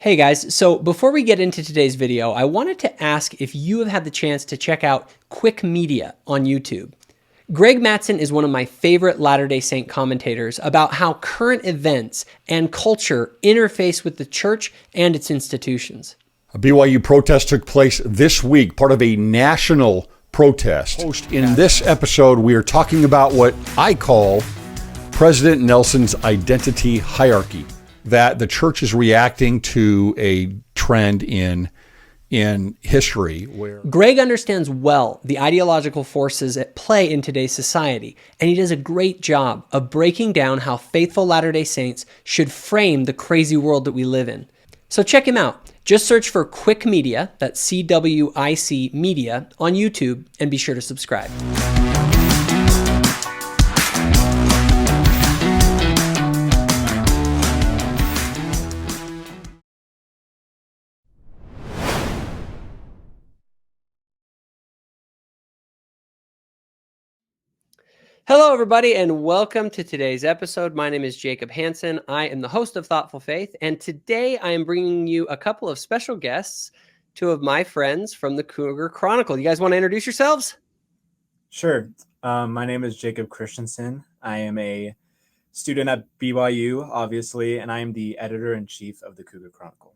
Hey guys, so before we get into today's video, I wanted to ask if you have had the chance to check out Quick Media on YouTube. Greg Mattson is one of my favorite Latter-day Saint commentators about how current events and culture interface with the church and its institutions. A BYU protest took place this week, part of a national protest. In this episode, we are talking about what I call President Nelson's identity hierarchy, that the church is reacting to a trend in history where Greg understands well the ideological forces at play in today's society, and he does a great job of breaking down how faithful Latter-day Saints should frame the crazy world that we live in. So check him out. Just search for Quick Media, that's CWIC Media, on YouTube, and be sure to subscribe. Hello, everybody, and welcome to today's episode. My name is Jacob Hansen. I am the host of Thoughtful Faith, and today I am bringing you a couple of special guests, two of my friends from the Cougar Chronicle. You guys want to introduce yourselves? Sure. My name is Jacob Christensen. I am a student at BYU, obviously, and I am the editor-in-chief of the Cougar Chronicle.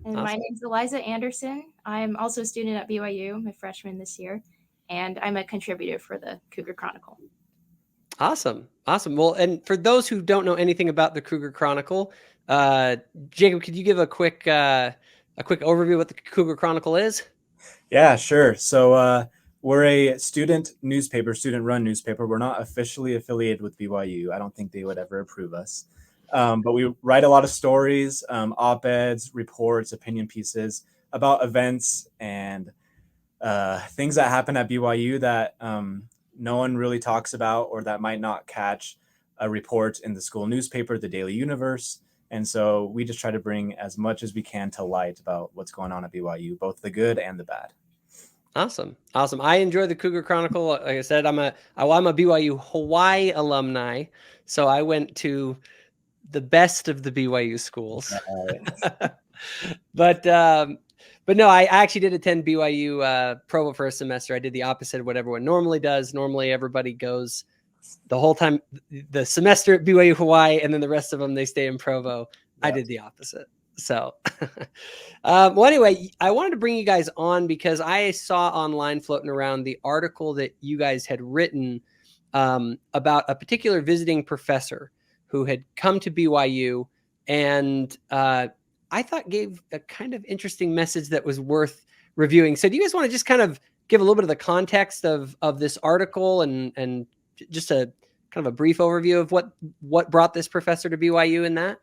And my name is Eliza Anderson. I'm also a student at BYU. I'm a freshman this year, and I'm a contributor for the Cougar Chronicle. Awesome. Well, and for those who don't know anything about the Cougar Chronicle, Jacob, could you give a quick overview of what the Cougar Chronicle is? Yeah, sure. So we're a student run newspaper. We're not officially affiliated with BYU. I don't think they would ever approve us. But we write a lot of stories, op-eds, reports, opinion pieces about events and things that happen at BYU that no one really talks about, or that might not catch a report in the school newspaper, the Daily Universe. And so we just try to bring as much as we can to light about what's going on at BYU, both the good and the bad. Awesome. I enjoy the Cougar Chronicle. Like I said, I'm a BYU Hawaii alumni, so I went to the best of the BYU schools. But no, I actually did attend BYU Provo for a semester. I did the opposite of what everyone normally does. Normally, everybody goes the whole time, the semester at BYU Hawaii, and then the rest of them, they stay in Provo. Yeah. I did the opposite. So, well, anyway, I wanted to bring you guys on because I saw online floating around the article that you guys had written about a particular visiting professor who had come to BYU and I thought gave a kind of interesting message that was worth reviewing. So do you guys want to just kind of give a little bit of the context of this article and just a kind of a brief overview of what brought this professor to BYU in that?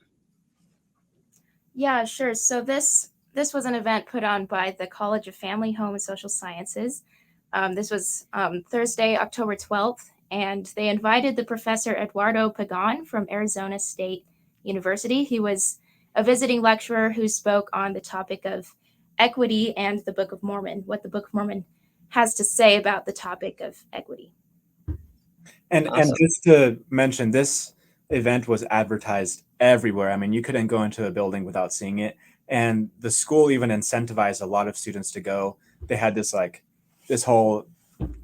Yeah, sure. So this was an event put on by the College of Family, Home, and Social Sciences. This was Thursday, October 12th, and they invited the Professor Eduardo Pagan from Arizona State University. He was a visiting lecturer who spoke on the topic of equity and the Book of Mormon, what the Book of Mormon has to say about the topic of equity. And just to mention, this event was advertised everywhere. I mean, you couldn't go into a building without seeing it. And the school even incentivized a lot of students to go. They had this whole,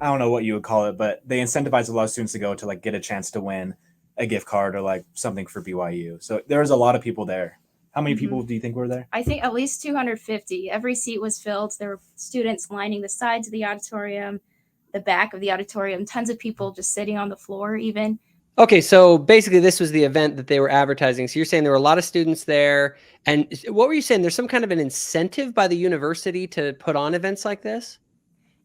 I don't know what you would call it, but they incentivized a lot of students to go to get a chance to win a gift card or something for BYU. So there was a lot of people there. How many people do you think were there? I think at least 250. Every seat was filled. There were students lining the sides of the auditorium, the back of the auditorium, tons of people just sitting on the floor even. Okay, so basically this was the event that they were advertising. So you're saying there were a lot of students there. And what were you saying? There's some kind of an incentive by the university to put on events like this?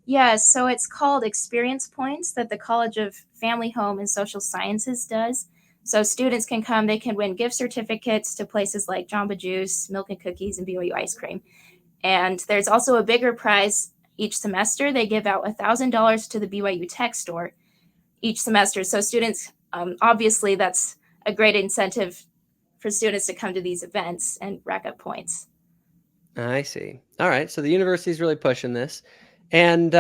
Yeah, so it's called Experience Points that the College of Family, Home, and Social Sciences does. So students can come, they can win gift certificates to places like Jamba Juice, Milk and Cookies, and BYU Ice Cream. And there's also a bigger prize each semester. They give out $1,000 to the BYU Tech Store each semester. So students, obviously that's a great incentive for students to come to these events and rack up points. I see. All right. So the university is really pushing this. And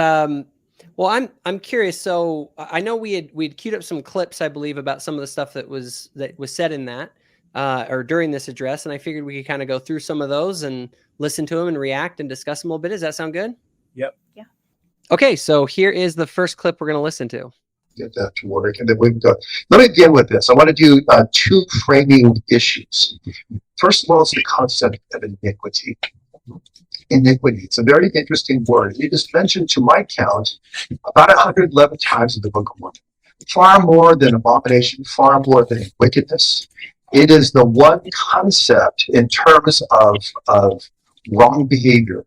well, I'm curious. So I know we'd queued up some clips, I believe, about some of the stuff that was said in that. or during this address, and I figured we could kind of go through some of those and listen to them and react and discuss them a little bit. Does that sound good? Yep. Yeah. Okay, so here is the first clip we're going to listen to. Get that to work, and then we can go. Let me begin with this. I want to do two framing issues. First of all, is the concept of iniquity. Iniquity. It's a very interesting word. It is mentioned, to my count, about 111 times in the Book of Mormon. Far more than abomination, far more than wickedness. It is the one concept in terms of wrong behavior,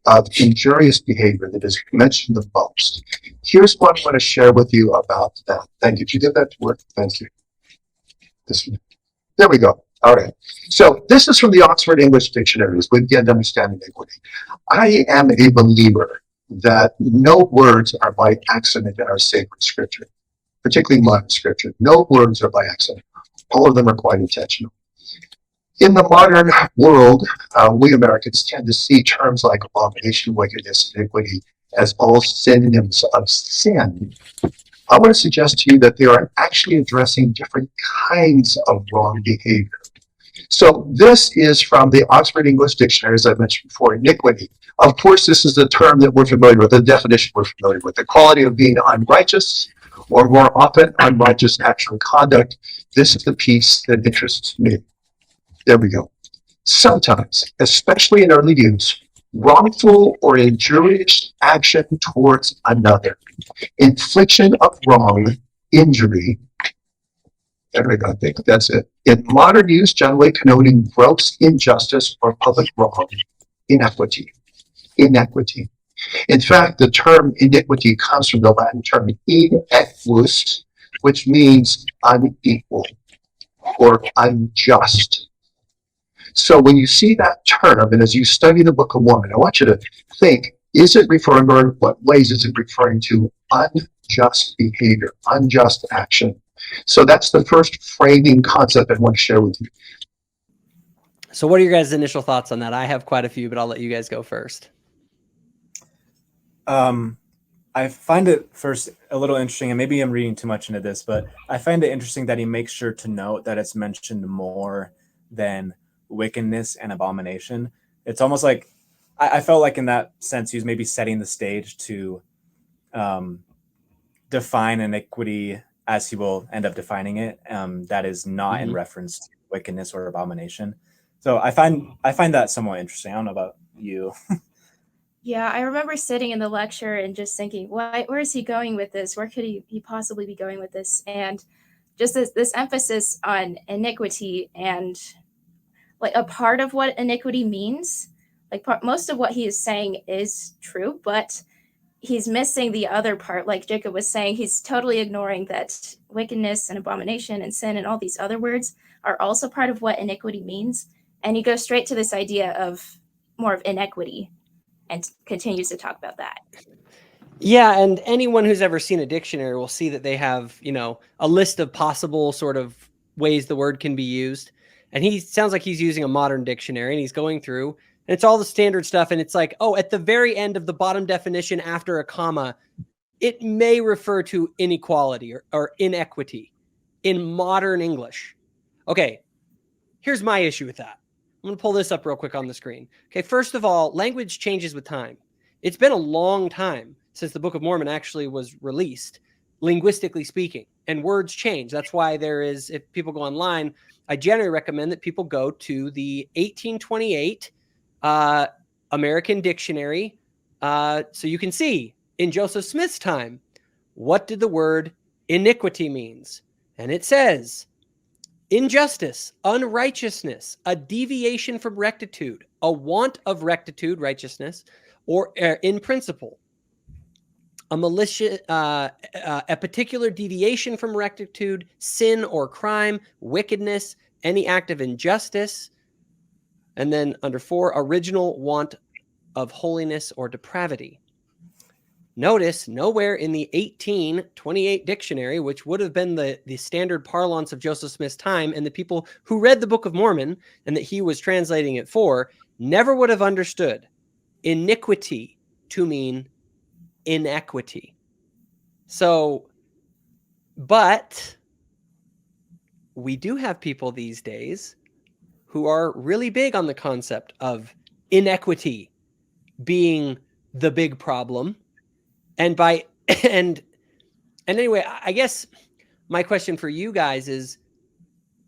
of injurious behavior, that is mentioned the most. Here's what I want to share with you about that. Thank you. Did you get that to work? Thank you. This one. There we go. All right. So this is from the Oxford English Dictionaries. We begin to understand iniquity. I am a believer that no words are by accident in our sacred scripture, particularly modern scripture. No words are by accident. All of them are quite intentional. In the modern world, we Americans tend to see terms like abomination, wickedness, iniquity as all synonyms of sin. I want to suggest to you that they are actually addressing different kinds of wrong behavior. So this is from the Oxford English Dictionary, as I mentioned before, iniquity. Of course, this is the term that we're familiar with, the definition we're familiar with, the quality of being unrighteous, or more often, unrighteous action or conduct. This is the piece that interests me. There we go. Sometimes, especially in early use, wrongful or injurious action towards another, infliction of wrong, injury. There we go. I think that's it. In modern use, generally connoting gross injustice or public wrong, inequity. Inequity. In fact, the term iniquity comes from the Latin term inequus, which means unequal or unjust. So when you see that term, and as you study the Book of Mormon, I want you to think, is it referring, or what ways is it referring to unjust behavior, unjust action? So that's the first framing concept I want to share with you. So what are your guys' initial thoughts on that? I have quite a few, but I'll let you guys go first. I find it first a little interesting, and maybe I'm reading too much into this, but I find it interesting that he makes sure to note that it's mentioned more than wickedness and abomination. It's almost like I felt like in that sense he was maybe setting the stage to define iniquity as he will end up defining it, that is not in reference to wickedness or abomination. So I find that somewhat interesting. I don't know about you. Yeah, I remember sitting in the lecture and just thinking, where is he going with this? Where could he possibly be going with this? And just this emphasis on iniquity, and like a part of what iniquity means. Like most of what he is saying is true, but he's missing the other part. Like Jacob was saying, he's totally ignoring that wickedness and abomination and sin and all these other words are also part of what iniquity means. And he goes straight to this idea of more of inequity and continues to talk about that. Yeah, and anyone who's ever seen a dictionary will see that they have, a list of possible sort of ways the word can be used. And he sounds like he's using a modern dictionary, and he's going through, and it's all the standard stuff. And it's like, oh, at the very end of the bottom definition after a comma, it may refer to inequality or inequity in modern English. Okay, here's my issue with that. I'm going to pull this up real quick on the screen. Okay, first of all, language changes with time. It's been a long time since the Book of Mormon actually was released, linguistically speaking, and words change. That's why there is, if people go online, I generally recommend that people go to the 1828 American Dictionary, so you can see in Joseph Smith's time, what did the word iniquity means? And it says, injustice, unrighteousness, a deviation from rectitude, a want of rectitude, righteousness, or in principle, a malicious, a particular deviation from rectitude, sin or crime, wickedness, any act of injustice. And then under 4, original want of holiness or depravity. Notice nowhere in the 1828 dictionary, which would have been the standard parlance of Joseph Smith's time, and the people who read the Book of Mormon and that he was translating it for, never would have understood iniquity to mean inequity. So, but we do have people these days who are really big on the concept of inequity being the big problem. And and anyway, I guess my question for you guys is,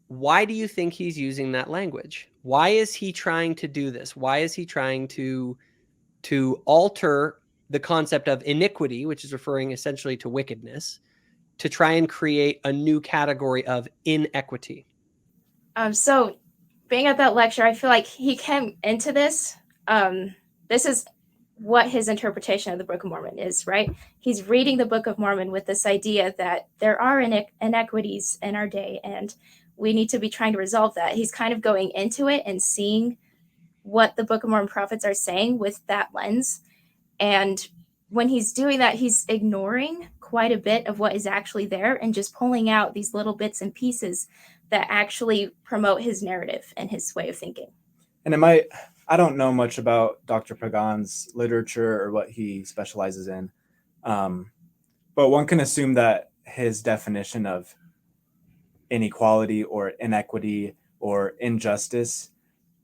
why do you think he's using that language? Why is he trying to do this? Why is he trying to alter the concept of iniquity, which is referring essentially to wickedness, to try and create a new category of inequity? So being at that lecture, I feel like he came into this. This is what his interpretation of the Book of Mormon is, right? He's reading the Book of Mormon with this idea that there are inequities in our day, and we need to be trying to resolve that. He's kind of going into it and seeing what the Book of Mormon prophets are saying with that lens. And when he's doing that, he's ignoring quite a bit of what is actually there and just pulling out these little bits and pieces that actually promote his narrative and his way of thinking. And I don't know much about Dr. Pagan's literature or what he specializes in, but one can assume that his definition of inequality or inequity or injustice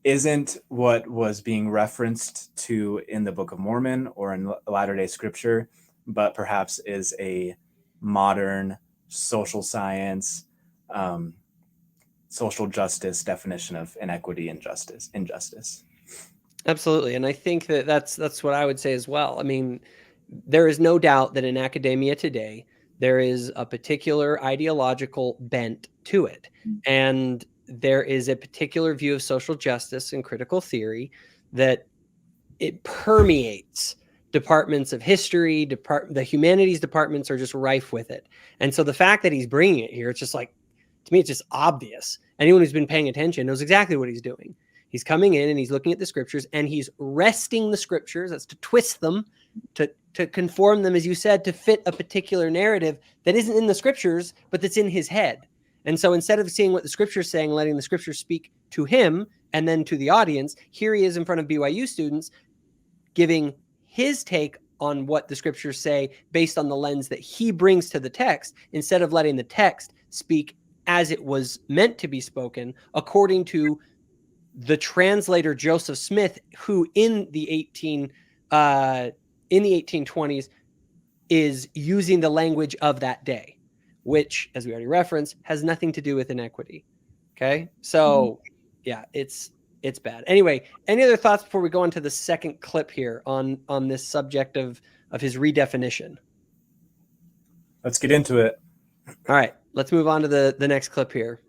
isn't what was being referenced to in the Book of Mormon or in Latter-day Scripture, but perhaps is a modern social science, social justice definition of inequity and injustice. Absolutely. And I think that that's what I would say as well. I mean, there is no doubt that in academia today, there is a particular ideological bent to it. And there is a particular view of social justice and critical theory that it permeates departments of history, the humanities departments are just rife with it. And so the fact that he's bringing it here, it's just like, to me, it's just obvious. Anyone who's been paying attention knows exactly what he's doing. He's coming in and he's looking at the scriptures and he's wresting the scriptures. That's to twist them, to conform them, as you said, to fit a particular narrative that isn't in the scriptures, but that's in his head. And so instead of seeing what the scripture is saying, letting the scripture speak to him and then to the audience, here he is in front of BYU students giving his take on what the scriptures say based on the lens that he brings to the text, instead of letting the text speak as it was meant to be spoken, according to the translator Joseph Smith, who in the 1820s is using the language of that day, which, as we already referenced, has nothing to do with inequity. Okay, so yeah, it's bad. Anyway, any other thoughts before we go into the second clip here on this subject of his redefinition? Let's get into it. All right, let's move on to the next clip here.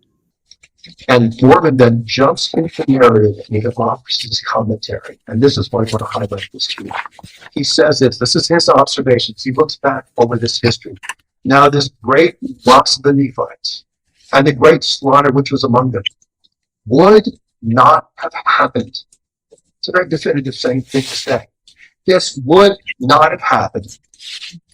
And Mormon then jumps into the narrative and he offers his commentary. And this is what I want to highlight this to you. He says this is his observations. He looks back over this history. Now this great loss of the Nephites and the great slaughter which was among them would not have happened. It's a very definitive thing to say. This would not have happened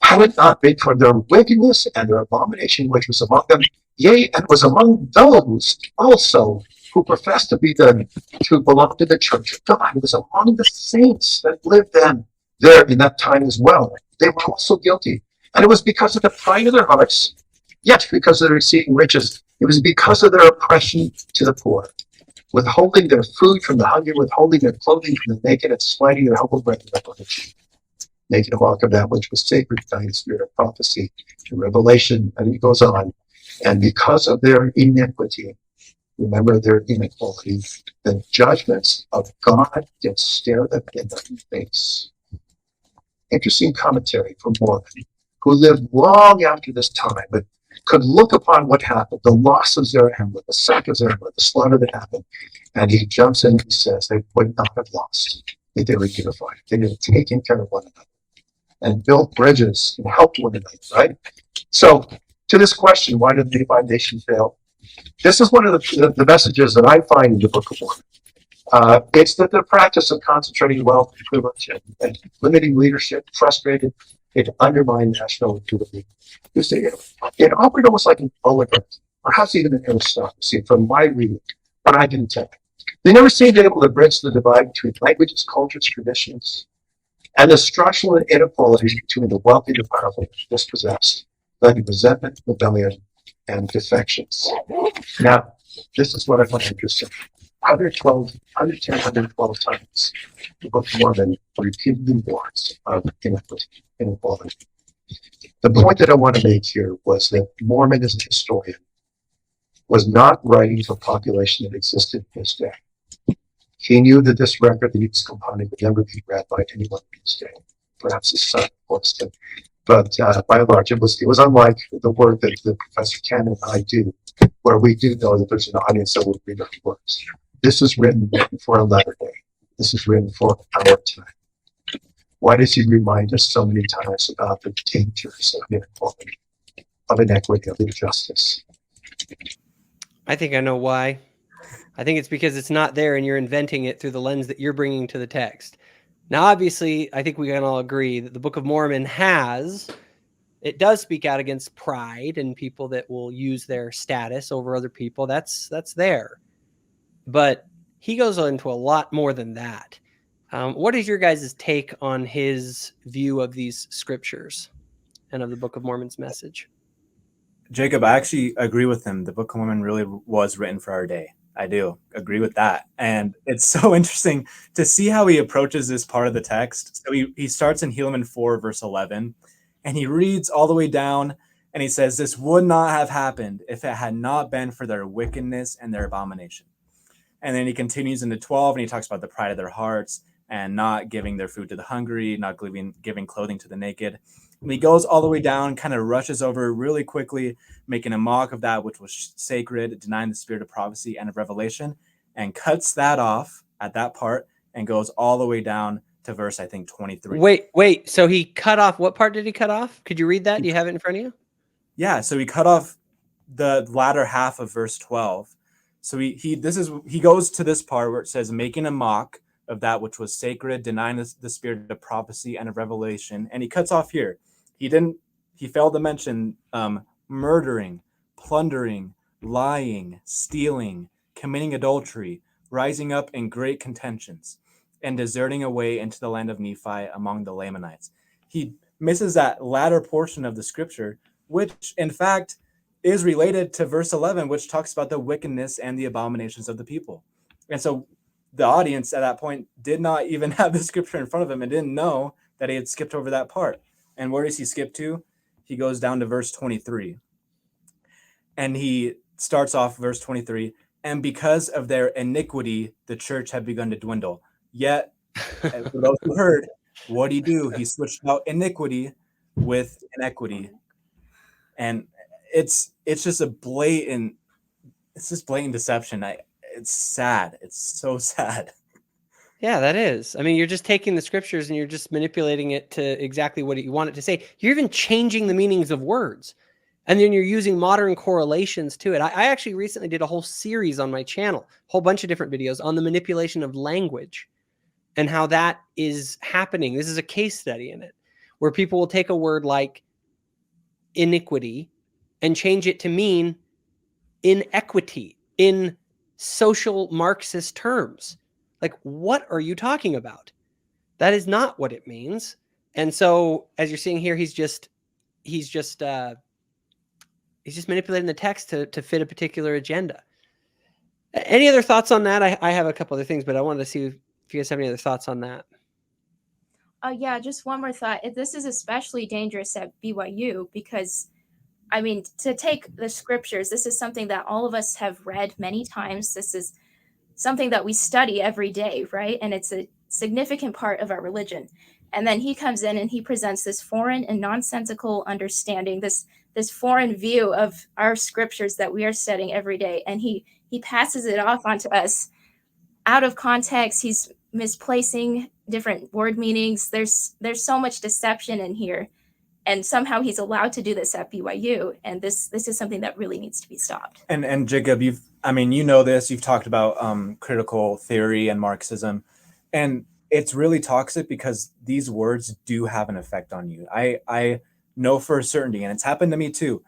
had it not been for their wickedness and their abomination which was among them, yea, and was among those also who professed to belong to the church of God. It was among the saints that lived then there in that time as well. They were also guilty. And it was because of the pride of their hearts, yet because of their exceeding riches. It was because of their oppression to the poor, withholding their food from the hungry, withholding their clothing from the naked, and slighting their humble bread to revelation. Making a mock of that which was sacred by the spirit of prophecy to revelation. And he goes on. And because of their iniquity, remember their inequality, the judgments of God did stare them in the face. Interesting commentary from Mormon, who lived long after this time, but could look upon what happened, the loss of Zarahemla, the sack of Zarahemla, the slaughter that happened, and he jumps in and he says they would not have lost if they were unified. They would have taken care of one another and built bridges and helped one another, right? So, to this question, why did the Nephi nation fail? This is one of the messages that I find in the Book of Mormon. It's that the practice of concentrating wealth and privilege and limiting leadership frustrated, it undermined national unity. You see, it operated almost like an oligarchy, perhaps even an aristocracy, from my reading, but I didn't take. They never seemed able to bridge the divide between languages, cultures, traditions, and the structural inequalities between the wealthy and the powerful and dispossessed, led to resentment, rebellion, and defections. Now, this is what I find interesting. 110, 112 times, the Book of Mormon repeatedly warns of inequality. The point that I want to make here was that Mormon, as a historian, was not writing for a population that existed in his day. He knew that this record that he was compiling would never be read by anyone in his day, perhaps his son, of course, did. But by and large, it was unlike the work that Professor Ken and I do, where we do know that there's an audience that will read our works. This is written for a latter day. This is written for our time. Why does he remind us so many times about the dangers of inequality, of inequity, of injustice? I think I know why. I think it's because it's not there and you're inventing it through the lens that you're bringing to the text. Now, obviously, I think we can all agree that the Book of Mormon it does speak out against pride and people that will use their status over other people. That's there. But he goes into a lot more than that. What is your guys' take on his view of these scriptures and of the Book of Mormon's message? Jacob, I actually agree with him. The Book of Mormon really was written for our day. I do agree with that. And it's so interesting to see how he approaches this part of the text. So he starts in Helaman 4, verse 11, and he reads all the way down, and he says, this would not have happened if it had not been for their wickedness and their abomination. And then he continues into 12, and he talks about the pride of their hearts and not giving their food to the hungry, not giving clothing to the naked. And he goes all the way down, kind of rushes over really quickly, making a mock of that which was sacred, denying the spirit of prophecy and of revelation, and cuts that off at that part and goes all the way down to verse, I think, 23. Wait. So he cut off, what part did he cut off? Could you read that? Do you have it in front of you? Yeah, so he cut off the latter half of verse 12. So he goes to this part where it says, making a mock of that which was sacred, denying the spirit of prophecy and of revelation. And he cuts off here. He failed to mention murdering, plundering, lying, stealing, committing adultery, rising up in great contentions, and deserting away into the land of Nephi among the Lamanites. He misses that latter portion of the scripture, which in fact is related to verse 11, which talks about the wickedness and the abominations of the people. And so the audience at that point did not even have the scripture in front of him and didn't know that he had skipped over that part. And where does he skip to? He goes down to verse 23. And he starts off verse 23. And because of their iniquity, the church had begun to dwindle. Yet, for those who heard, what did he do? He switched out iniquity with inequity. And it's just blatant deception. It's sad. It's so sad. Yeah, that is. I mean, you're just taking the scriptures and you're just manipulating it to exactly what you want it to say. You're even changing the meanings of words. And then you're using modern correlations to it. I actually recently did a whole series on my channel, a whole bunch of different videos on the manipulation of language and how that is happening. This is a case study in it, where people will take a word like iniquity and change it to mean inequity in social Marxist terms. Like, what are you talking about? That is not what it means. And so, as you're seeing here, he's just manipulating the text to fit a particular agenda. Any other thoughts on that? I have a couple other things, but I wanted to see if you guys have any other thoughts on that. Yeah, just one more thought. This is especially dangerous at BYU because, I mean, to take the scriptures, this is something that all of us have read many times. This is something that we study every day, right? And it's a significant part of our religion. And then he comes in and he presents this foreign and nonsensical understanding, this foreign view of our scriptures that we are studying every day. And he passes it off onto us out of context. He's misplacing different word meanings. There's so much deception in here. And somehow he's allowed to do this at BYU. And this is something that really needs to be stopped. And Jacob, you've talked about critical theory and Marxism, and it's really toxic because these words do have an effect on you. I know for a certainty, and it's happened to me too.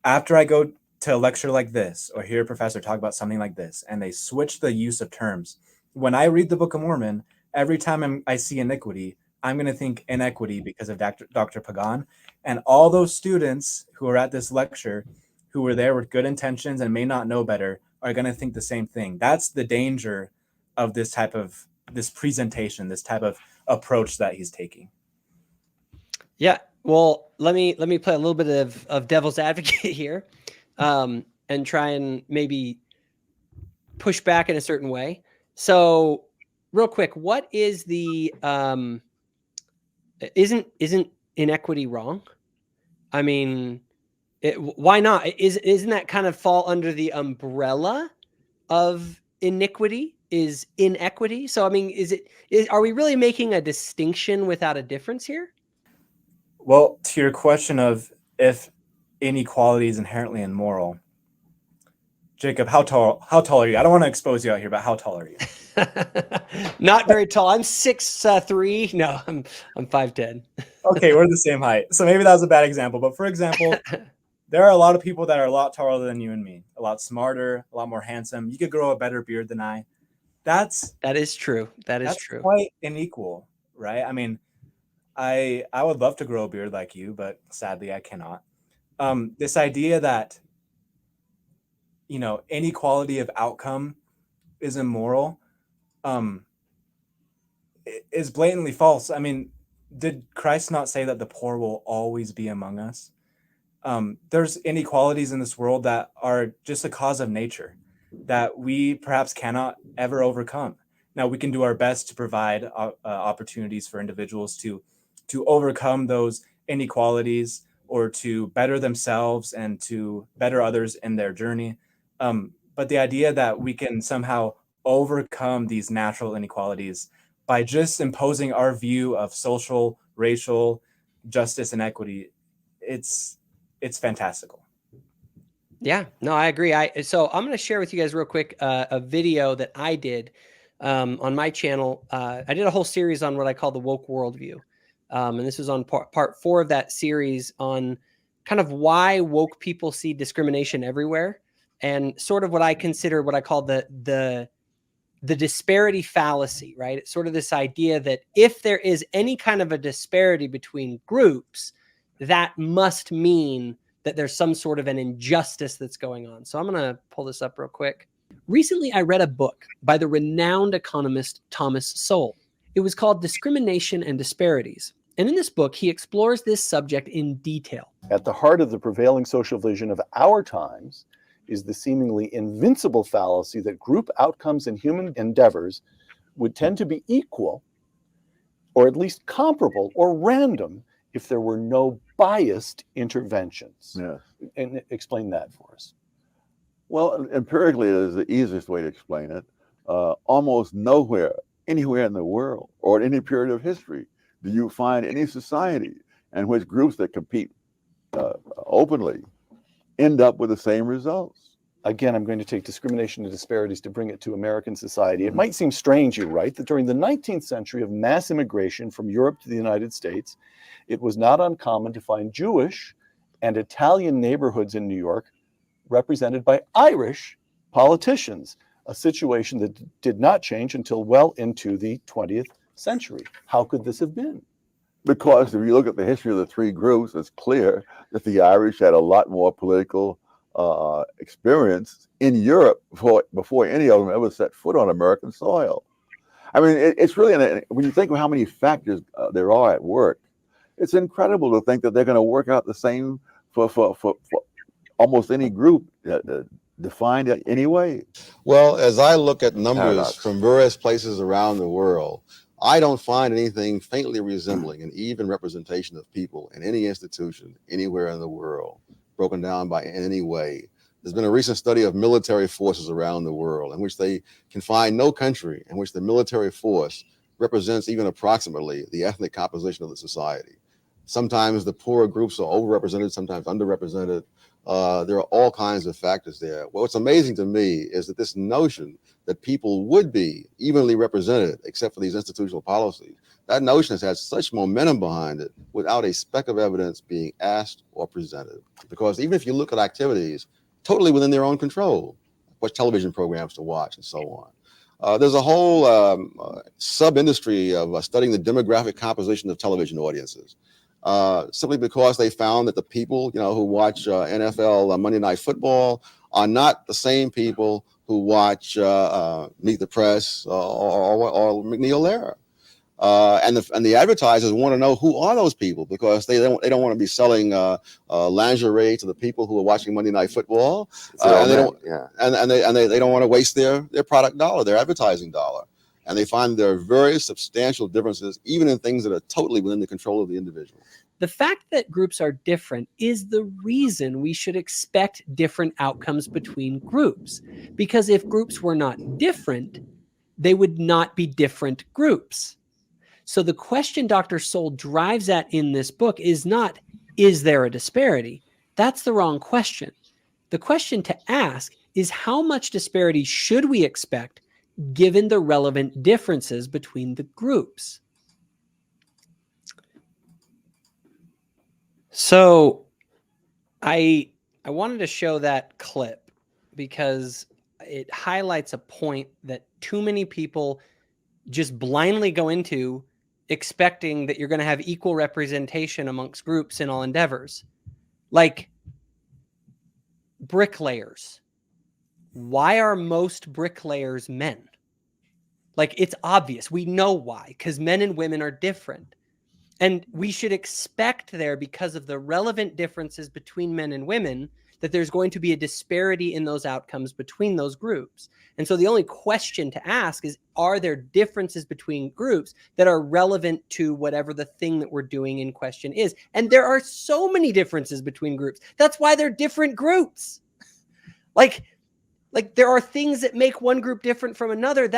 After I go to a lecture like this or hear a professor talk about something like this, and they switch the use of terms, when I read the Book of Mormon, every time I see iniquity, I'm going to think inequity because of Dr. Pagan. And all those students who are at this lecture, who were there with good intentions and may not know better are going to think the same thing. That's the danger of this presentation, this type of approach that he's taking. Yeah. Well, let me play a little bit of devil's advocate here, and try and maybe push back in a certain way. So real quick, what is the, isn't inequity wrong? I mean, why not? Isn't that kind of fall under the umbrella of iniquity is inequity? So, I mean, are we really making a distinction without a difference here? Well, to your question of if inequality is inherently immoral, Jacob, how tall are you? I don't want to expose you out here, but how tall are you? Not very tall. I'm 6'3". No, I'm 5'10". Okay, we're the same height. So maybe that was a bad example. But for example, there are a lot of people that are a lot taller than you and me, a lot smarter, a lot more handsome. You could grow a better beard than I. That is true. That's true. Quite unequal, right? I mean, I would love to grow a beard like you, but sadly I cannot. This idea that, you know, inequality of outcome is immoral, is blatantly false. I mean, did Christ not say that the poor will always be among us? There's inequalities in this world that are just a cause of nature that we perhaps cannot ever overcome. Now, we can do our best to provide opportunities for individuals to overcome those inequalities or to better themselves and to better others in their journey. But the idea that we can somehow overcome these natural inequalities by just imposing our view of social, racial justice and equity, it's fantastical. Yeah, no, I agree. So I'm going to share with you guys real quick a video that I did on my channel. I did a whole series on what I call the woke worldview. And this was on part 4 of that series on kind of why woke people see discrimination everywhere, and sort of what I consider what I call the disparity fallacy, right? It's sort of this idea that if there is any kind of a disparity between groups, that must mean that there's some sort of an injustice that's going on. So I'm going to pull this up real quick. Recently, I read a book by the renowned economist Thomas Sowell. It was called Discrimination and Disparities. And in this book, he explores this subject in detail. At the heart of the prevailing social vision of our times is the seemingly invincible fallacy that group outcomes in human endeavors would tend to be equal, or at least comparable or random, if there were no biased interventions. Yeah. And explain that for us. Well, empirically is the easiest way to explain it. Almost nowhere, anywhere in the world, or at any period of history, do you find any society in which groups that compete openly end up with the same results. Again, I'm going to take discrimination and disparities to bring it to American society. It might seem strange, you're right, that during the 19th century of mass immigration from Europe to the United States, it was not uncommon to find Jewish and Italian neighborhoods in New York represented by Irish politicians, a situation that did not change until well into the 20th century. How could this have been? Because if you look at the history of the three groups, it's clear that the Irish had a lot more political experience in Europe before any of them ever set foot on American soil. I mean, it's really, when you think of how many factors there are at work, it's incredible to think that they're going to work out the same for almost any group defined in any way. Well, as I look at numbers Paradox. from various places around the world, I don't find anything faintly resembling an even representation of people in any institution anywhere in the world, broken down by in any way. There's been a recent study of military forces around the world in which they can find no country in which the military force represents even approximately the ethnic composition of the society. Sometimes the poorer groups are overrepresented, sometimes underrepresented. There are all kinds of factors there. Well, what's amazing to me is that this notion that people would be evenly represented, except for these institutional policies, that notion has had such momentum behind it without a speck of evidence being asked or presented. Because even if you look at activities totally within their own control, what television programs to watch and so on, there's a whole sub-industry of studying the demographic composition of television audiences. simply because they found that the people, who watch NFL Monday Night Football are not the same people who watch Meet the Press or McNeil Lehrer. And the advertisers want to know who are those people, because they don't want to be selling lingerie to the people who are watching Monday Night Football, and they don't they don't want to waste their product dollar, their advertising dollar, and they find there are very substantial differences, even in things that are totally within the control of the individual. The fact that groups are different is the reason we should expect different outcomes between groups, because if groups were not different, they would not be different groups. So the question Dr. Soul drives at in this book is not, is there a disparity? That's the wrong question. The question to ask is, how much disparity should we expect given the relevant differences between the groups? So I wanted to show that clip because it highlights a point that too many people just blindly go into, expecting that you're going to have equal representation amongst groups in all endeavors. Like bricklayers. Why are most bricklayers men? Like, it's obvious. We know why, because men and women are different. And we should expect there, because of the relevant differences between men and women, that there's going to be a disparity in those outcomes between those groups. And so the only question to ask is, are there differences between groups that are relevant to whatever the thing that we're doing in question is? And there are so many differences between groups. That's why they're different groups. Like there are things that make one group different from another.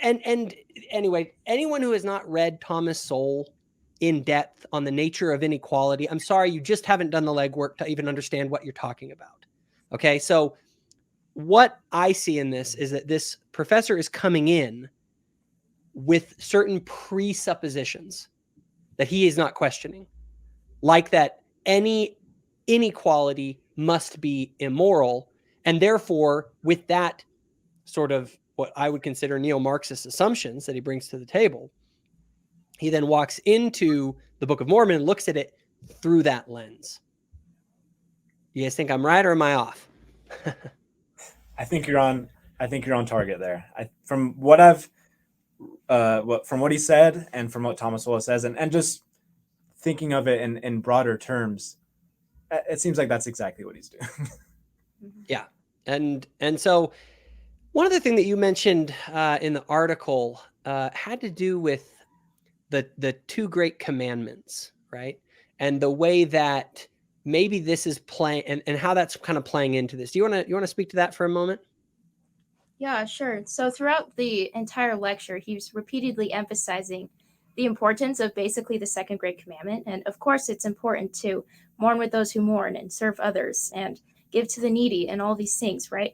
And anyway, anyone who has not read Thomas Sowell in depth on the nature of inequality, I'm sorry, you just haven't done the legwork to even understand what you're talking about. Okay, so what I see in this is that this professor is coming in with certain presuppositions that he is not questioning, like that any inequality must be immoral, and therefore, with that sort of what I would consider neo-Marxist assumptions that he brings to the table, he then walks into the Book of Mormon and looks at it through that lens. You guys think I'm right, or am I off? I think you're on target there. From what he said, and from what Thomas Sowell says, and just thinking of it in broader terms, it seems like that's exactly what he's doing. Yeah, and so one other thing that you mentioned in the article had to do with the two great commandments, right? And the way that maybe this is playing, and how that's kind of playing into this. Do you want to speak to that for a moment? Yeah, sure. So throughout the entire lecture, he's repeatedly emphasizing the importance of basically the second great commandment. And of course, it's important to mourn with those who mourn and serve others and give to the needy and all these things, right?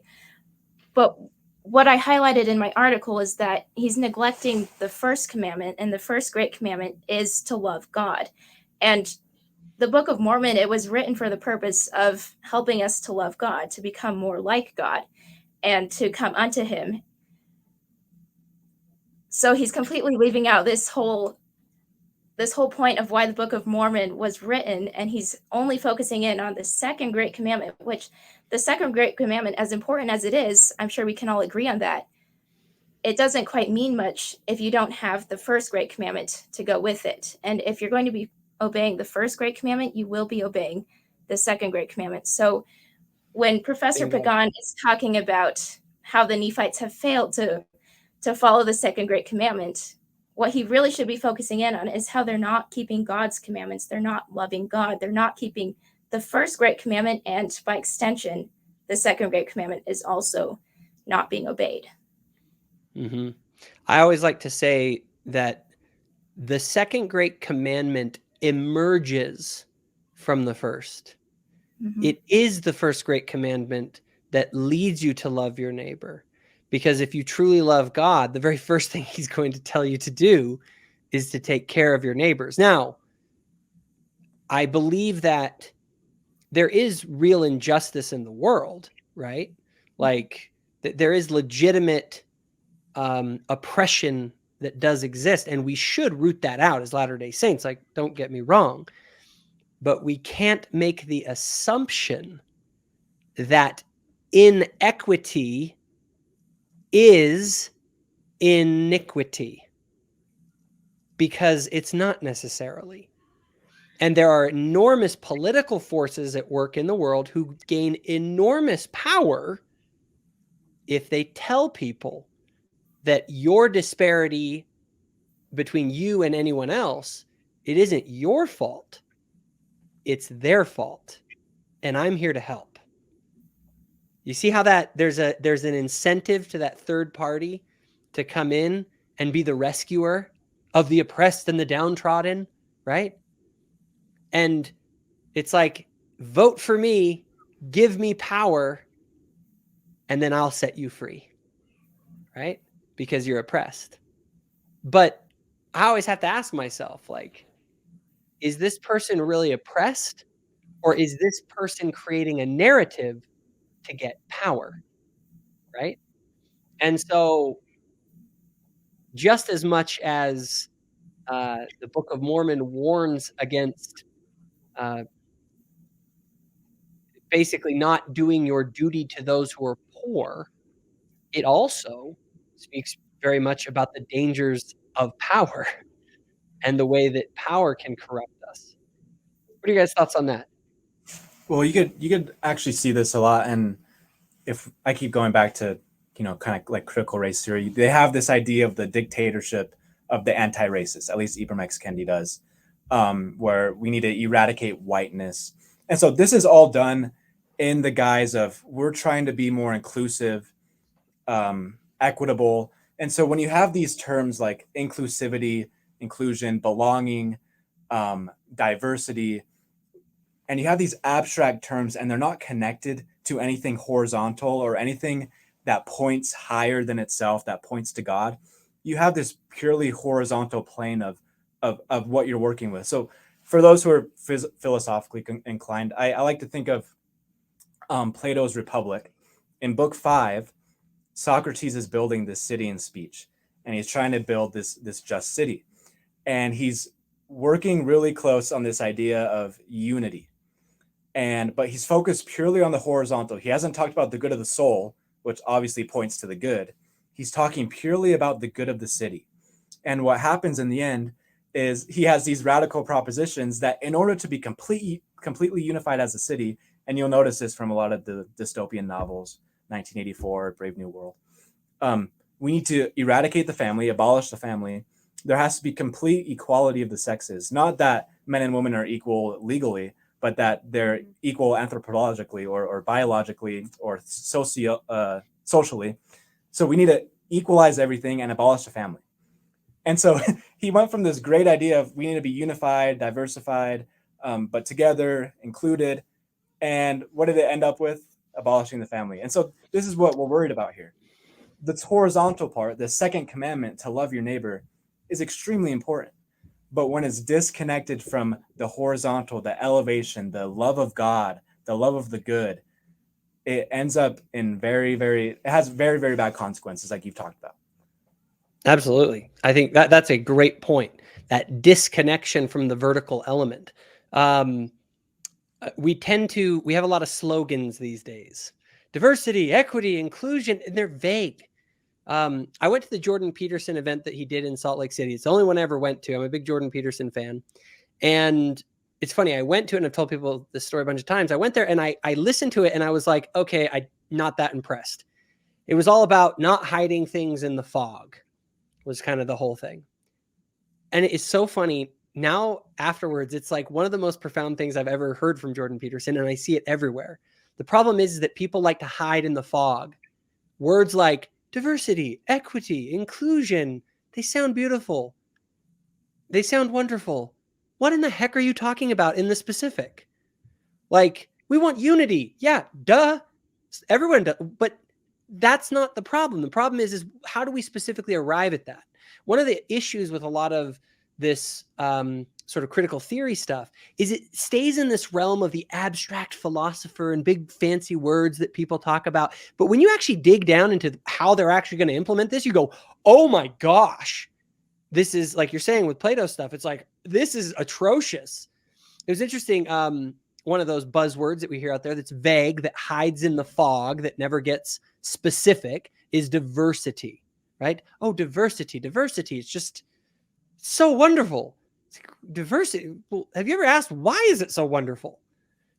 But what I highlighted in my article is that he's neglecting the first commandment, and the first great commandment is to love God. And the Book of Mormon, it was written for the purpose of helping us to love God, to become more like God, and to come unto him. So he's completely leaving out this whole point of why the Book of Mormon was written, and he's only focusing in on the second great commandment, which the second great commandment, as important as it is, I'm sure we can all agree on that, it doesn't quite mean much if you don't have the first great commandment to go with it. And if you're going to be obeying the first great commandment, you will be obeying the second great commandment. So when Professor Pagan is talking about how the Nephites have failed to follow the second great commandment, what he really should be focusing in on is how they're not keeping God's commandments. They're not loving God. They're not keeping the first great commandment, and by extension, the second great commandment is also not being obeyed. Mm-hmm. I always like to say that the second great commandment emerges from the first. Mm-hmm. It is the first great commandment that leads you to love your neighbor. Because if you truly love God, the very first thing he's going to tell you to do is to take care of your neighbors. Now, I believe that there is real injustice in the world, right? Like there is legitimate oppression that does exist, and we should root that out as Latter-day Saints. Like, don't get me wrong, but we can't make the assumption that inequity is iniquity, because it's not necessarily. And there are enormous political forces at work in the world who gain enormous power if they tell people that your disparity between you and anyone else, it isn't your fault, it's their fault, and I'm here to help. You see how that there's an incentive to that third party to come in and be the rescuer of the oppressed and the downtrodden, right? And it's like, vote for me, give me power, and then I'll set you free, right? Because you're oppressed. But I always have to ask myself, like, is this person really oppressed, or is this person creating a narrative to get power, right? And so just as much as the Book of Mormon warns against basically not doing your duty to those who are poor, it also speaks very much about the dangers of power and the way that power can corrupt us. What are your guys' thoughts on that? Well, you could actually see this a lot, and if I keep going back to, kind of like critical race theory, they have this idea of the dictatorship of the anti-racist. At least Ibram X. Kendi does, where we need to eradicate whiteness, and so this is all done in the guise of we're trying to be more inclusive, equitable. And so when you have these terms like inclusivity, inclusion, belonging, diversity, and you have these abstract terms and they're not connected to anything horizontal or anything that points higher than itself, that points to God, you have this purely horizontal plane of what you're working with. So for those who are philosophically inclined, I like to think of Plato's Republic. In book 5, Socrates is building this city in speech, and he's trying to build this just city. And he's working really close on this idea of unity. But he's focused purely on the horizontal. He hasn't talked about the good of the soul, which obviously points to the good. He's talking purely about the good of the city. And what happens in the end is he has these radical propositions that in order to be completely unified as a city, and you'll notice this from a lot of the dystopian novels, 1984, Brave New World, we need to eradicate the family, abolish the family. There has to be complete equality of the sexes. Not that men and women are equal legally, but that they're equal anthropologically or biologically or socially. So we need to equalize everything and abolish the family. And so he went from this great idea of we need to be unified, diversified, but together, included. And what did it end up with? Abolishing the family. And so this is what we're worried about here. The horizontal part, the second commandment to love your neighbor, is extremely important. But when it's disconnected from the horizontal, the elevation, the love of God, the love of the good, it ends up in it has very, very bad consequences, like you've talked about. Absolutely. I think that's a great point, that disconnection from the vertical element. We have a lot of slogans these days: diversity, equity, inclusion, and they're vague. I went to the Jordan Peterson event that he did in Salt Lake City. It's the only one I ever went to. I'm a big Jordan Peterson fan. And it's funny, I went to it, and I've told people this story a bunch of times. I went there and I listened to it and I was like, okay, I'm not that impressed. It was all about not hiding things in the fog, was kind of the whole thing. And it's so funny. Now, afterwards, it's like one of the most profound things I've ever heard from Jordan Peterson, and I see it everywhere. The problem is that people like to hide in the fog. Words like diversity, equity, inclusion, they sound beautiful. They sound wonderful. What in the heck are you talking about in the specific? Like, we want unity. Yeah, duh. Everyone does. But that's not the problem. The problem is how do we specifically arrive at that? One of the issues with a lot of this sort of critical theory stuff is it stays in this realm of the abstract philosopher and big fancy words that people talk about. But when you actually dig down into how they're actually going to implement this, you go, oh my gosh, this is like you're saying with Plato stuff. It's like, this is atrocious. It was interesting. One of those buzzwords that we hear out there that's vague, that hides in the fog, that never gets specific, is diversity, right? Oh, diversity. It's just so wonderful. Diversity. Well, have you ever asked, why is it so wonderful?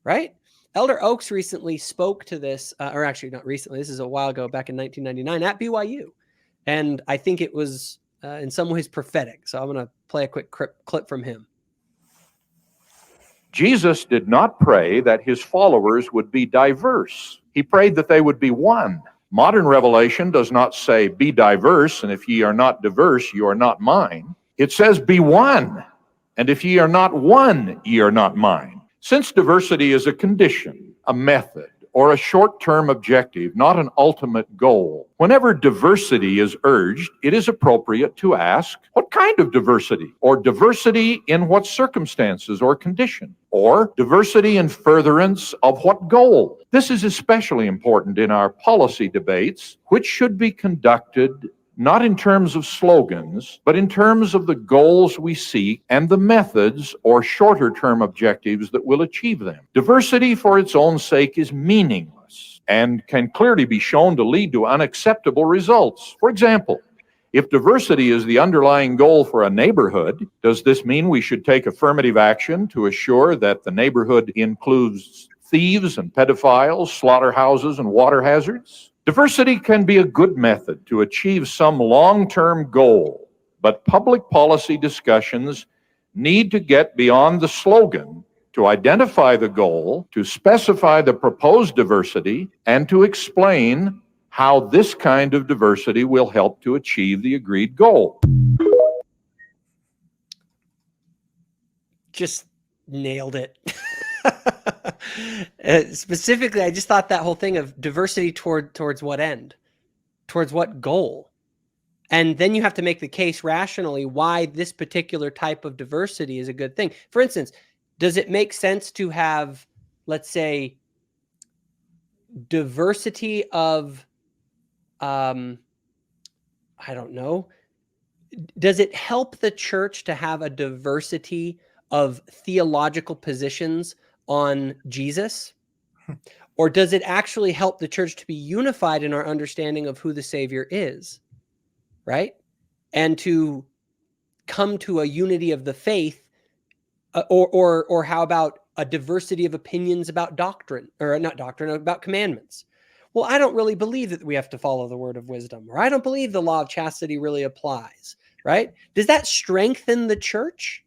Right? Elder Oaks recently spoke to this, or actually not recently, this is a while ago, back in 1999 at BYU. And I think it was in some ways prophetic. So I'm going to play a quick clip from him. Jesus did not pray that his followers would be diverse. He prayed that they would be one. Modern revelation does not say, be diverse, and if ye are not diverse, you are not mine. It says, be one, and if ye are not one, ye are not mine. Since diversity is a condition, a method, or a short-term objective, not an ultimate goal, whenever diversity is urged, it is appropriate to ask, what kind of diversity? Or diversity in what circumstances or condition? Or diversity in furtherance of what goal? This is especially important in our policy debates, which should be conducted not in terms of slogans, but in terms of the goals we seek and the methods or shorter-term objectives that will achieve them. Diversity for its own sake is meaningless and can clearly be shown to lead to unacceptable results. For example, if diversity is the underlying goal for a neighborhood, does this mean we should take affirmative action to assure that the neighborhood includes thieves and pedophiles, slaughterhouses, and water hazards? Diversity can be a good method to achieve some long-term goal, but public policy discussions need to get beyond the slogan to identify the goal, to specify the proposed diversity, and to explain how this kind of diversity will help to achieve the agreed goal. Just nailed it. Specifically, I just thought that whole thing of diversity towards what end, towards what goal, and then you have to make the case rationally why this particular type of diversity is a good thing. For instance, does it make sense to have, let's say, diversity of, I don't know, does it help the church to have a diversity of theological positions on Jesus? Or does it actually help the church to be unified in our understanding of who the Savior is, right? And to come to a unity of the faith, or how about a diversity of opinions about doctrine, or not doctrine, about commandments? Well, I don't really believe that we have to follow the word of wisdom, or I don't believe the law of chastity really applies, right? Does that strengthen the church?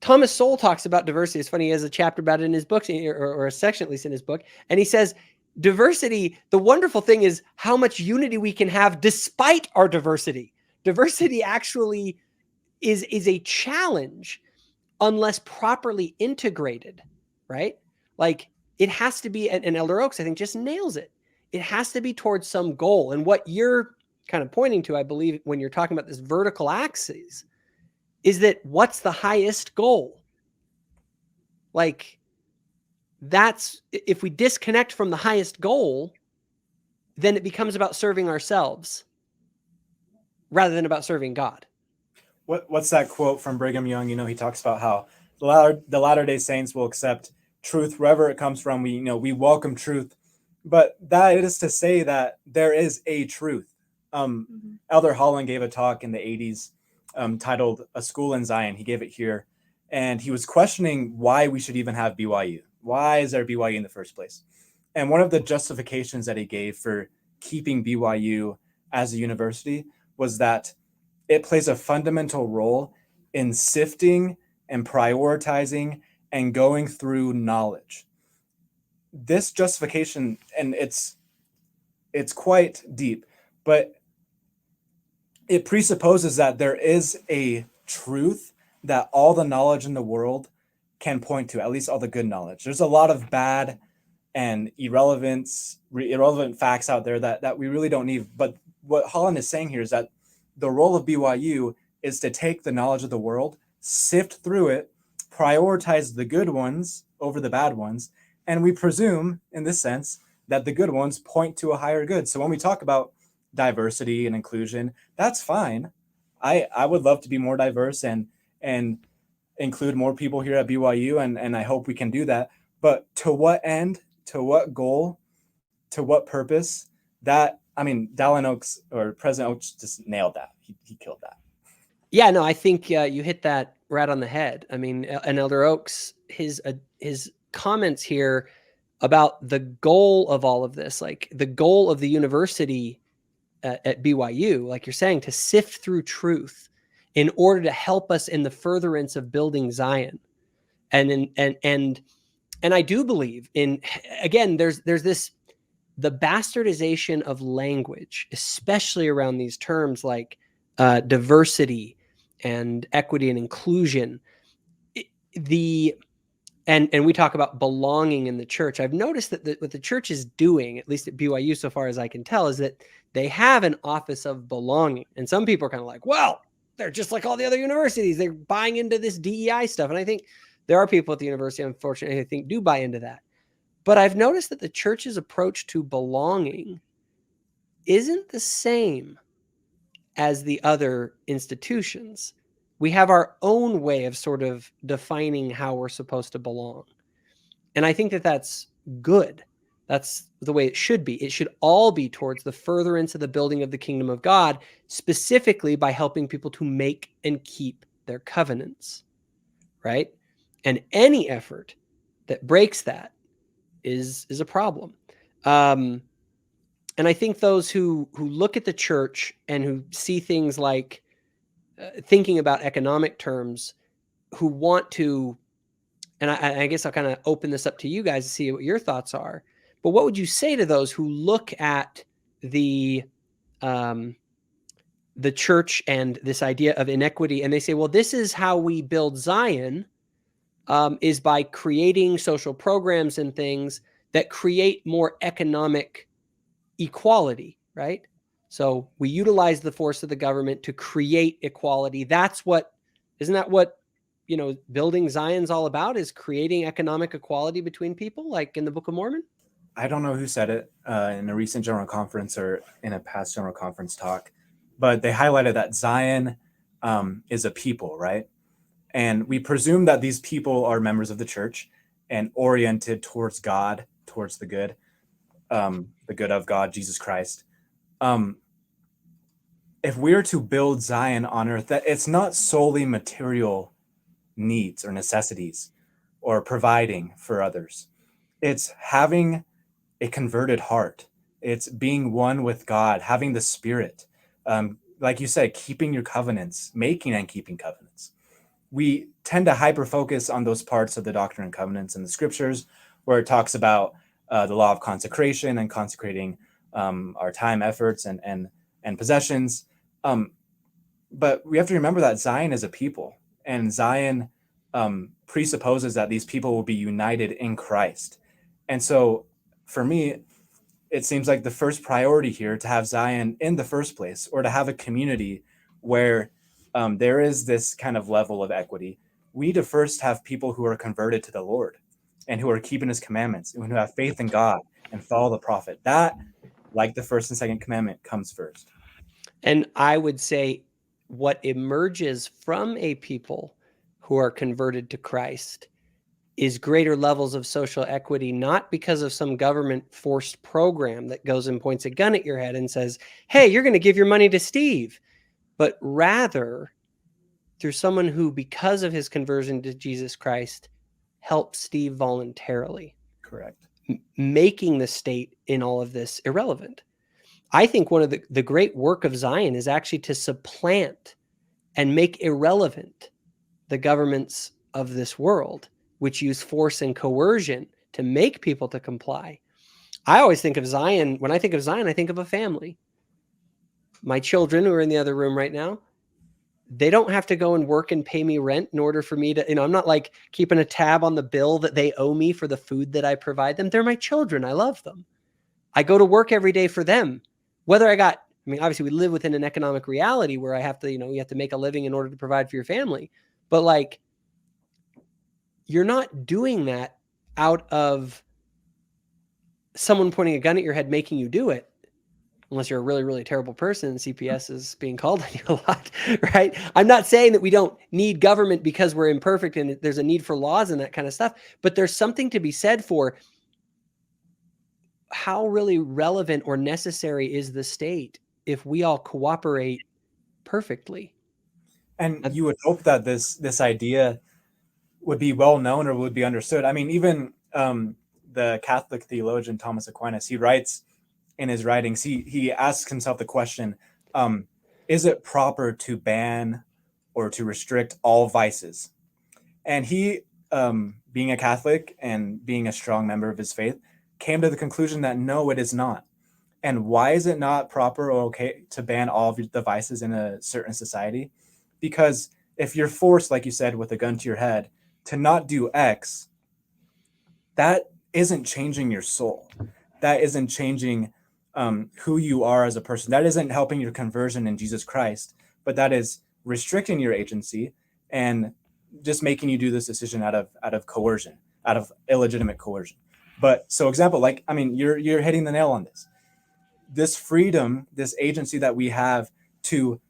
Thomas Sowell talks about diversity. It's funny, he has a chapter about it in his book, or a section at least in his book. And he says, diversity, the wonderful thing is how much unity we can have despite our diversity. Diversity actually is a challenge unless properly integrated, right? Like it has to be, and Elder Oaks, I think, just nails it. It has to be towards some goal. And what you're kind of pointing to, I believe, when you're talking about this vertical axis, is that what's the highest goal? Like that's, if we disconnect from the highest goal, then it becomes about serving ourselves rather than about serving God. What's that quote from Brigham Young? You know, he talks about how the Latter-day Saints will accept truth wherever it comes from. We welcome truth, but that is to say that there is a truth. Elder Holland gave a talk in the 80s titled A School in Zion. He gave it here, and he was questioning why we should even have BYU. Why is there BYU in the first place? And one of the justifications that he gave for keeping BYU as a university was that it plays a fundamental role in sifting and prioritizing and going through knowledge. This justification, and it's quite deep, but it presupposes that there is a truth that all the knowledge in the world can point to, at least all the good knowledge. There's a lot of bad and irrelevant facts out there that we really don't need. But what Holland is saying here is that the role of BYU is to take the knowledge of the world, sift through it, prioritize the good ones over the bad ones, and we presume, in this sense, that the good ones point to a higher good. So when we talk about diversity and inclusion, that's fine. I would love to be more diverse and include more people here at BYU, and I hope we can do that. But to what end, to what goal, to what purpose? That, I mean, Dallin Oaks, or President Oaks, just nailed that. He killed that. Yeah, no, I think you hit that right on the head. I mean, and Elder Oaks, his comments here about the goal of all of this, like the goal of the university at BYU, like you're saying, to sift through truth in order to help us in the furtherance of building Zion. And I do believe in, again, there's this, the bastardization of language, especially around these terms like diversity and equity and inclusion. And we talk about belonging in the church. I've noticed that what the church is doing, at least at BYU so far as I can tell, is that they have an office of belonging. And some people are kind of like, well, they're just like all the other universities. They're buying into this DEI stuff. And I think there are people at the university, unfortunately, I think do buy into that. But I've noticed that the church's approach to belonging isn't the same as the other institutions. We have our own way of sort of defining how we're supposed to belong. And I think that that's good. That's the way it should be. It should all be towards the furtherance of the building of the kingdom of God, specifically by helping people to make and keep their covenants, right? And any effort that breaks that is a problem. And I think those who look at the church and who see things like thinking about economic terms, who want to, and I guess I'll kind of open this up to you guys to see what your thoughts are. But what would you say to those who look at the church and this idea of inequity, and they say, well, this is how we build Zion, is by creating social programs and things that create more economic equality, right? So we utilize the force of the government to create equality. Isn't that what, building Zion's all about, is creating economic equality between people, like in the Book of Mormon? I don't know who said it in a recent general conference or in a past general conference talk, but they highlighted that Zion is a people, right? And we presume that these people are members of the church and oriented towards God, towards the good of God, Jesus Christ. If we are to build Zion on earth, that it's not solely material needs or necessities or providing for others. It's having a converted heart. It's being one with God, having the Spirit. Like you said, keeping your covenants, making and keeping covenants. We tend to hyper-focus on those parts of the Doctrine and Covenants in the Scriptures where it talks about the law of consecration and consecrating our time, efforts, and possessions. But we have to remember that Zion is a people, and Zion presupposes that these people will be united in Christ. And so for me, it seems like the first priority here to have Zion in the first place, or to have a community where there is this kind of level of equity. We need to first have people who are converted to the Lord and who are keeping his commandments and who have faith in God and follow the prophet. That, like the first and second commandment, comes first. And I would say what emerges from a people who are converted to Christ is greater levels of social equity, not because of some government forced program that goes and points a gun at your head and says, hey, you're going to give your money to Steve, but rather through someone who, because of his conversion to Jesus Christ, helps Steve voluntarily. Correct. Making the state in all of this irrelevant. I think one of the great work of Zion is actually to supplant and make irrelevant the governments of this world, which use force and coercion to make people to comply. I always think of Zion. When I think of Zion, I think of a family. My children who are in the other room right now, they don't have to go and work and pay me rent in order for me to, I'm not like keeping a tab on the bill that they owe me for the food that I provide them. They're my children. I love them. I go to work every day for them. Whether obviously we live within an economic reality where I have to, you have to make a living in order to provide for your family. But like, you're not doing that out of someone pointing a gun at your head, making you do it. unless you're a really, really terrible person and CPS is being called on you a lot, right? I'm not saying that we don't need government because we're imperfect and there's a need for laws and that kind of stuff, but there's something to be said for how really relevant or necessary is the state if we all cooperate perfectly. And you would hope that this idea would be well known or would be understood. I mean, even the Catholic theologian Thomas Aquinas, he writes in his writings, he asks himself the question, is it proper to ban or to restrict all vices? And he, being a Catholic and being a strong member of his faith, came to the conclusion that no, it is not. And why is it not proper or okay to ban all of the vices in a certain society? Because if you're forced, like you said, with a gun to your head, to not do X, that isn't changing your soul. That isn't changing who you are as a person. That isn't helping your conversion in Jesus Christ, but that is restricting your agency and just making you do this decision out of coercion, out of illegitimate coercion. But so example, like, I mean, you're hitting the nail on this. This freedom, this agency that we have to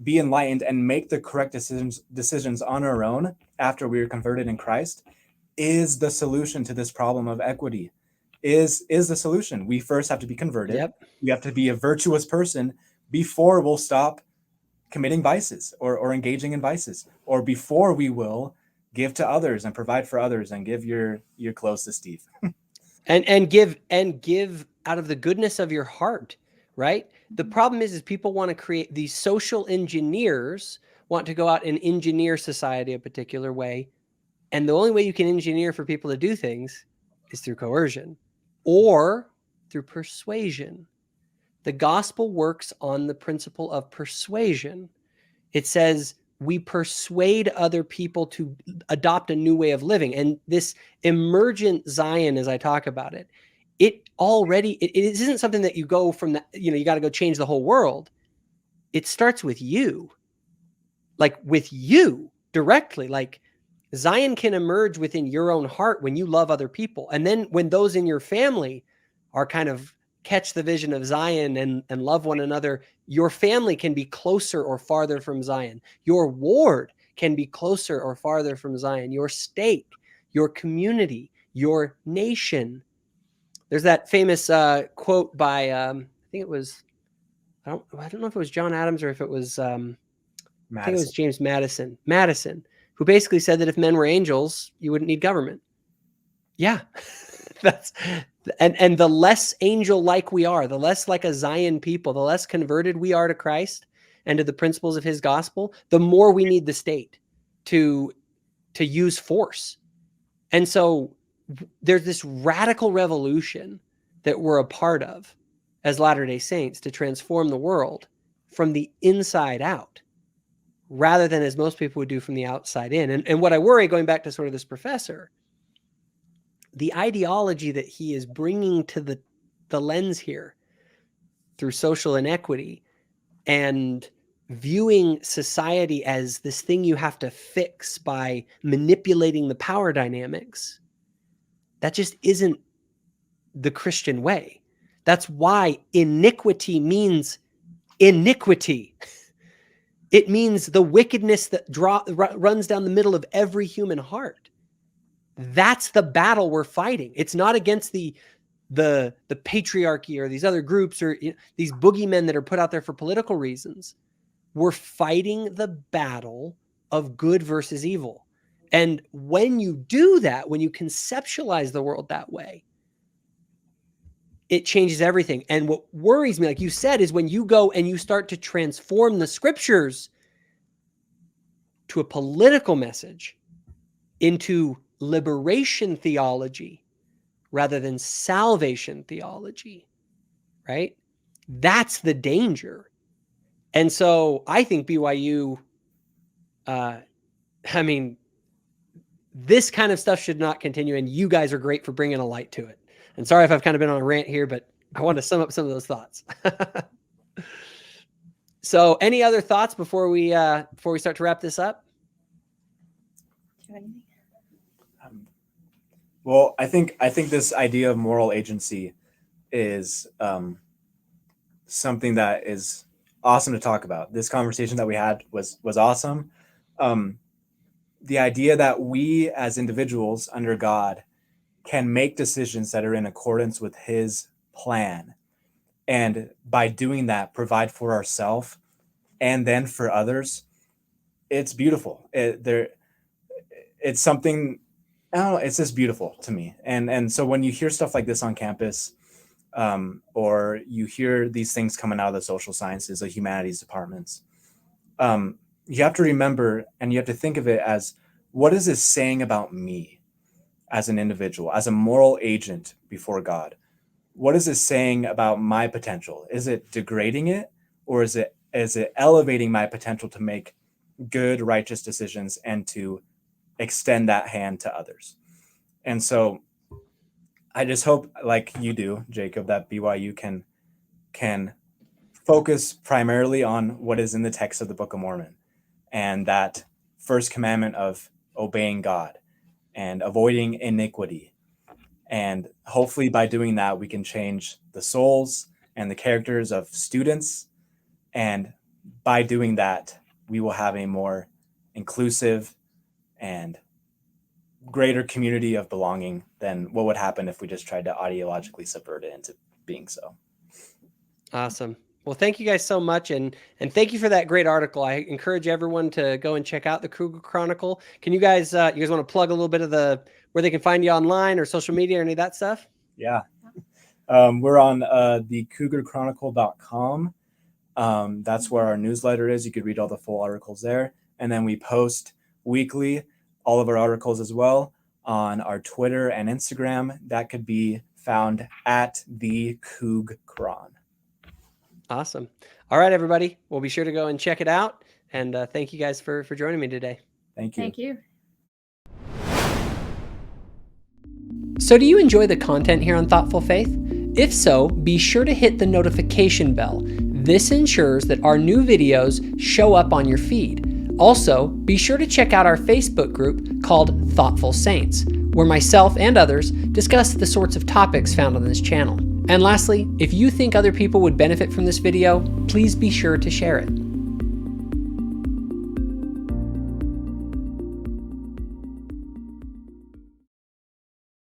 be enlightened and make the correct decisions on our own after we are converted in Christ is the solution to this problem of equity. Is the solution. We first have to be converted. Yep. We have to be a virtuous person before we'll stop committing vices or engaging in vices, or before we will give to others and provide for others and give your clothes to Steve. and give out of the goodness of your heart, right? The problem is people want to create these social engineers, want to go out and engineer society a particular way. And the only way you can engineer for people to do things is through coercion or through persuasion. The gospel works on the principle of persuasion. It says we persuade other people to adopt a new way of living. And this emergent Zion, as I talk about it, it isn't something that you go from that, you got to go change the whole world. It starts with you, like with you directly. Like Zion can emerge within your own heart when you love other people. And then when those in your family are kind of catch the vision of Zion and love one another, your family can be closer or farther from Zion. Your ward can be closer or farther from Zion. Your state, your community, your nation. There's that famous quote by, I think it was, I don't know if it was John Adams or if it was, I think it was James Madison, who basically said that if men were angels, you wouldn't need government. Yeah, and the less angel-like we are, the less like a Zion people, the less converted we are to Christ and to the principles of his gospel, the more we need the state to use force. And so there's this radical revolution that we're a part of as Latter-day Saints to transform the world from the inside out, rather than as most people would do from the outside in. And what I worry, going back to sort of this professor, the ideology that he is bringing to the lens here through social inequity and viewing society as this thing you have to fix by manipulating the power dynamics, that just isn't the Christian way. That's why iniquity means iniquity. It means the wickedness that runs down the middle of every human heart. That's the battle we're fighting. It's not against the patriarchy or these other groups or these boogeymen that are put out there for political reasons. We're fighting the battle of good versus evil. And when you do that, when you conceptualize the world that way, it changes everything. And what worries me, like you said, is when you go and you start to transform the scriptures to a political message into liberation theology rather than salvation theology, right? That's the danger. And so I think BYU, this kind of stuff should not continue. And you guys are great for bringing a light to it. And sorry if I've kind of been on a rant here, but I want to sum up some of those thoughts. So any other thoughts before we start to wrap this up? Well, I think this idea of moral agency is something that is awesome to talk about. This conversation that we had was awesome. The idea that we as individuals under God can make decisions that are in accordance with his plan, and by doing that provide for ourselves and then for others. It's beautiful. It's something, I don't know, it's just beautiful to me. And so when you hear stuff like this on campus, or you hear these things coming out of the social sciences, the humanities departments, you have to remember, and you have to think of it as, what is this saying about me as an individual, as a moral agent before God? What is this saying about my potential? Is it degrading it, or is it elevating my potential to make good, righteous decisions and to extend that hand to others? And so I just hope, like you do, Jacob, that BYU can focus primarily on what is in the text of the Book of Mormon, and that first commandment of obeying God and avoiding iniquity. And hopefully by doing that, we can change the souls and the characters of students. And by doing that, we will have a more inclusive and greater community of belonging than what would happen if we just tried to ideologically subvert it into being so. Awesome. Well, thank you guys so much. And thank you for that great article. I encourage everyone to go and check out the Cougar Chronicle. Can you guys want to plug a little bit of where they can find you online or social media or any of that stuff? Yeah. We're on the cougarchronicle.com. That's where our newsletter is. You could read all the full articles there. And then we post weekly all of our articles as well on our Twitter and Instagram. That could be found at the CougChron. Awesome. All right, everybody. We'll be sure to go and check it out. And thank you guys for joining me today. Thank you. Thank you. So do you enjoy the content here on Thoughtful Faith? If so, be sure to hit the notification bell. This ensures that our new videos show up on your feed. Also, be sure to check out our Facebook group called Thoughtful Saints, where myself and others discuss the sorts of topics found on this channel. And lastly, if you think other people would benefit from this video, please be sure to share it.